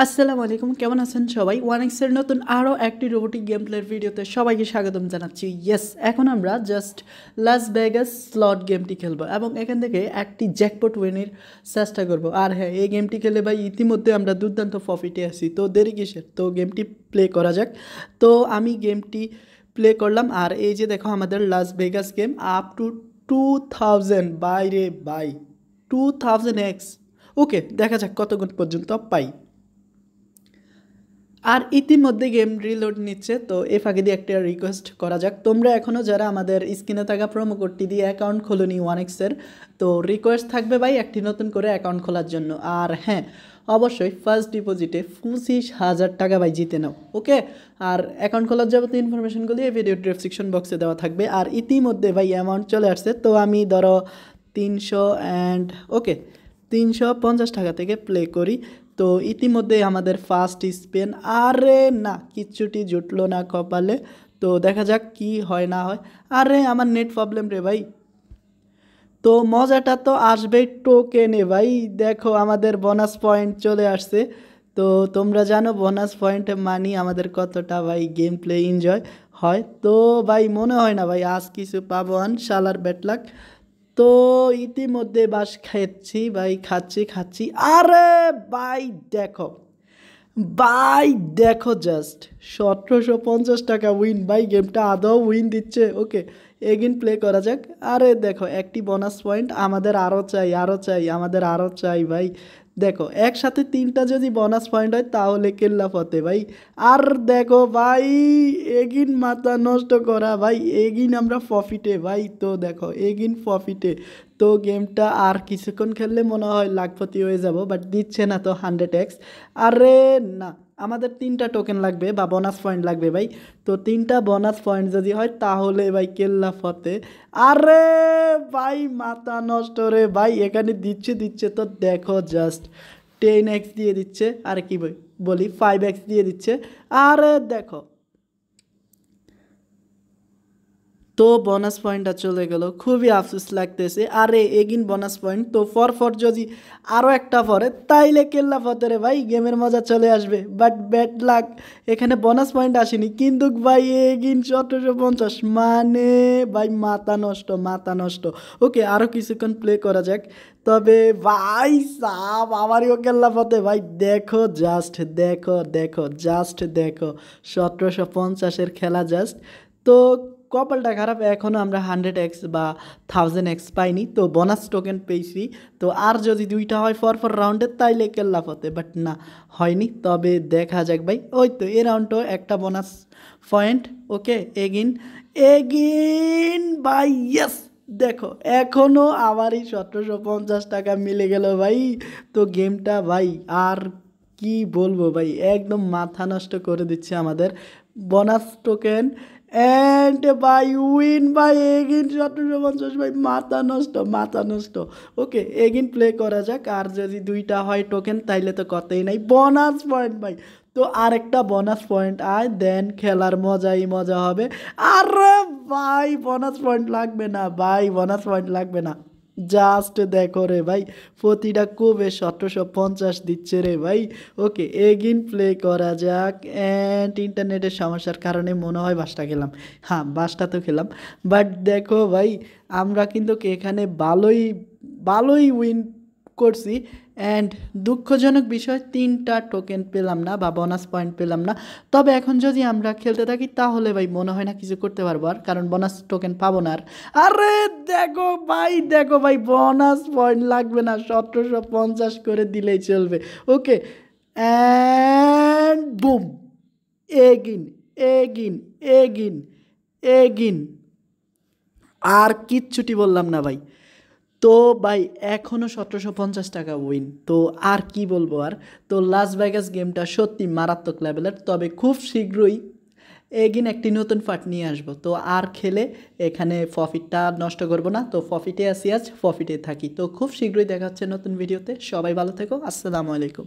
আসসালামু আলাইকুম, কেমন আছেন সবাই? ওয়ানিক্সের নতুন আরও একটি রোবোটিক গেম প্লের ভিডিওতে সবাইকে স্বাগতম জানাচ্ছি। ইয়েস, এখন আমরা জাস্ট লাস ভেগাস স্লট গেমটি খেলবো এবং এখান থেকে একটি জ্যাকপট উইনের চেষ্টা করব। আর হ্যাঁ, এই গেমটি খেলে ভাই ইতিমধ্যে আমরা দুর্দান্ত প্রফিটে আছি, তো দেরি কিসের? তো গেমটি প্লে করা যাক। তো আমি গেমটি প্লে করলাম, আর এই যে দেখো আমাদের Las Vegas game up to 2000 বাইরে বাই 2000x। ওকে, দেখা যাক কতক্ষণ পর্যন্ত পাই। আর ইতিমধ্যে গেম রিলোড নিচ্ছে, তো এ ফাঁকে দিয়ে একটা রিকোয়েস্ট করা যাক। তোমরা এখনও যারা আমাদের স্ক্রিনে থাকা প্রোমো কোডটি দিয়ে অ্যাকাউন্ট খোলোনি ওয়ানেক্সের, তো রিকোয়েস্ট থাকবে ভাই একটি নতুন করে অ্যাকাউন্ট খোলার জন্য। আর হ্যাঁ, অবশ্যই ফার্স্ট ডিপোজিটে 25,000 টাকা ভাই জিতে নাও। ওকে, আর অ্যাকাউন্ট খোলার যাবতীয় ইনফরমেশনগুলি এই ভিডিও ডেসক্রিপশন বক্সে দেওয়া থাকবে। আর ইতিমধ্যে ভাই অ্যামাউন্ট চলে আসছে, তো আমি ধরো 300 অ্যান্ড ওকে 350 টাকা থেকে প্লে করি। তো ইতিমধ্যে আমাদের ফার্স্ট স্পেন, আরে না কিচ্ছুটি জুটলো না কপালে। তো দেখা যাক কি হয় না হয়। আরে আমার নেট প্রবলেম রে ভাই। তো মজাটা তো আসবেই টোকেনে ভাই। দেখো আমাদের বোনাস পয়েন্ট চলে আসছে। তো তোমরা জানো বোনাস পয়েন্ট মানি আমাদের কতটা ভাই গেম প্লে এনজয় হয়। তো ভাই মনে হয় না ভাই আজ কিছু পাবো শালার ব্যাটলাক। তো ইতিমধ্যে বাস খাচ্ছি ভাই, খাচ্ছি। আরে ভাই দেখো, ভাই দেখো জাস্ট 1750 টাকা উইন। ভাই গেমটা আদৌ উইন দিচ্ছে। ওকে, এগেন প্লে করা যাক। আরে দেখো একটি বোনাস পয়েন্ট, আমাদের আমাদের আরও চাই ভাই। দেখো একসাথে 3টা যদি বোনাস পয়েন্ট হয় তাহলে কেল্লা ফতে ভাই। আর দেখো ভাই এগিন মাথা নষ্ট করা ভাই, এগিন আমরা প্রফিটে ভাই। তো দেখো এগিন প্রফিটে। তো গেমটা আর কিছুক্ষণ খেললে মনে হয় লাখপতি হয়ে যাব, বাট দিচ্ছে না তো 100x। আরে না, আমাদের 3টা টোকেন লাগবে বা বোনাস পয়েন্ট লাগবে ভাই। তো 3টা বোনাস পয়েন্ট যদি হয় তাহলে ভাই কেল্লা ফতে। আরে ভাই মাথা নষ্ট রে ভাই, এখানে দিচ্ছে তো দেখো জাস্ট 10x দিয়ে দিচ্ছে। আর কি বলি 5x দিয়ে দিচ্ছে। আরে দেখো, তো বোনাস পয়েন্টটা চলে গেল, খুবই আফসোস লাগতেছে। আরে এগিন বোনাস পয়েন্ট তো ফর যদি আরও একটা পরে তাইলে কেল্লা ফতেরে ভাই গেমের মজা চলে আসবে। বাট ব্যাড লাক, এখানে বোনাস পয়েন্ট আসেনি, কিন্তু ভাই এগিন 1750 মানে ভাই মাথা নষ্ট। ওকে, আরও কিছুক্ষণ প্লে করা যাক। তবে ভাই সাব আমারও কেল্লা ফতে ভাই। দেখো জাস্ট দেখো 1750-এর খেলা জাস্ট। তো কপালটা খারাপ, এখনও আমরা 100x বা 1000x পাইনি, তো বোনাস টোকেন পেয়েছি। তো আর যদি 2টা হয় ফর রাউন্ডে তাইলে কেল্লা ফতে, বাট না হয়নি। তবে দেখা যাক ভাই। ওই তো এই রাউন্ডও একটা বোনাস পয়েন্ট। ওকে, এগিন ভাই ইয়েস। দেখো এখনও আবারই 1750 টাকা মিলে গেল ভাই। তো গেমটা ভাই আর কি বলবো ভাই, একদম মাথা নষ্ট করে দিচ্ছে আমাদের bonus token. And buy win buy again 1750 ভাই, মাথা নষ্ট। ওকে, এগিন প্লে করা যাক। আর যদি 2টা হয় টোকেন তাইলে তো কথাই নাই, বোনাস পয়েন্ট ভাই। তো আরেকটা বোনাস পয়েন্ট আয় দেন খেলার মজাই মজা হবে। আরে ভাই বোনাস পয়েন্ট লাগবে না ভাই, বোনাস পয়েন্ট লাগবে না। জাস্ট দেখো রে ভাই, প্রতিটা কুবে 1750 দিচ্ছে রে ভাই। ওকে, এগিন প্লে করা যাক। অ্যান্ড ইন্টারনেটের সমস্যার কারণে মনে হয় বাসটা খেলাম। হ্যাঁ, বাসটা তো খেলাম, বাট দেখো ভাই আমরা কিন্তু এখানে ভালোই উইন করছি। অ্যান্ড দুঃখজনক বিষয় 3টা টোকেন পেলাম না বা বোনাস পয়েন্ট পেলাম না। তবে এখন যদি আমরা খেলতে থাকি তাহলে ভাই মনে হয় না কিছু করতে পারবো আর, কারণ বোনাস টোকেন পাবো না আর। আরে দেখো ভাই বোনাস পয়েন্ট লাগবে না, 1750 করে দিলেই চলবে। ওকে, অ্যান্ড বুম, এগিন এগিন এগিন এগিন আর কিচ্ছুটি বললাম না ভাই। তো ভাই এখনও 1750 টাকা উইন, তো আর কি বলবো আর। তো লাস ভেগাস গেমটা সত্যি মারাত্মক লেভেলের, তবে খুব শীঘ্রই এগিন একটি নতুন পার্ট নিয়ে আসবো। তো আর খেলে এখানে প্রফিটটা নষ্ট করব না, তো প্রফিটে আসি, আজ প্রফিটে থাকি। তো খুব শীঘ্রই দেখা হচ্ছে নতুন ভিডিওতে। সবাই ভালো থেকো, আসসালামু আলাইকুম।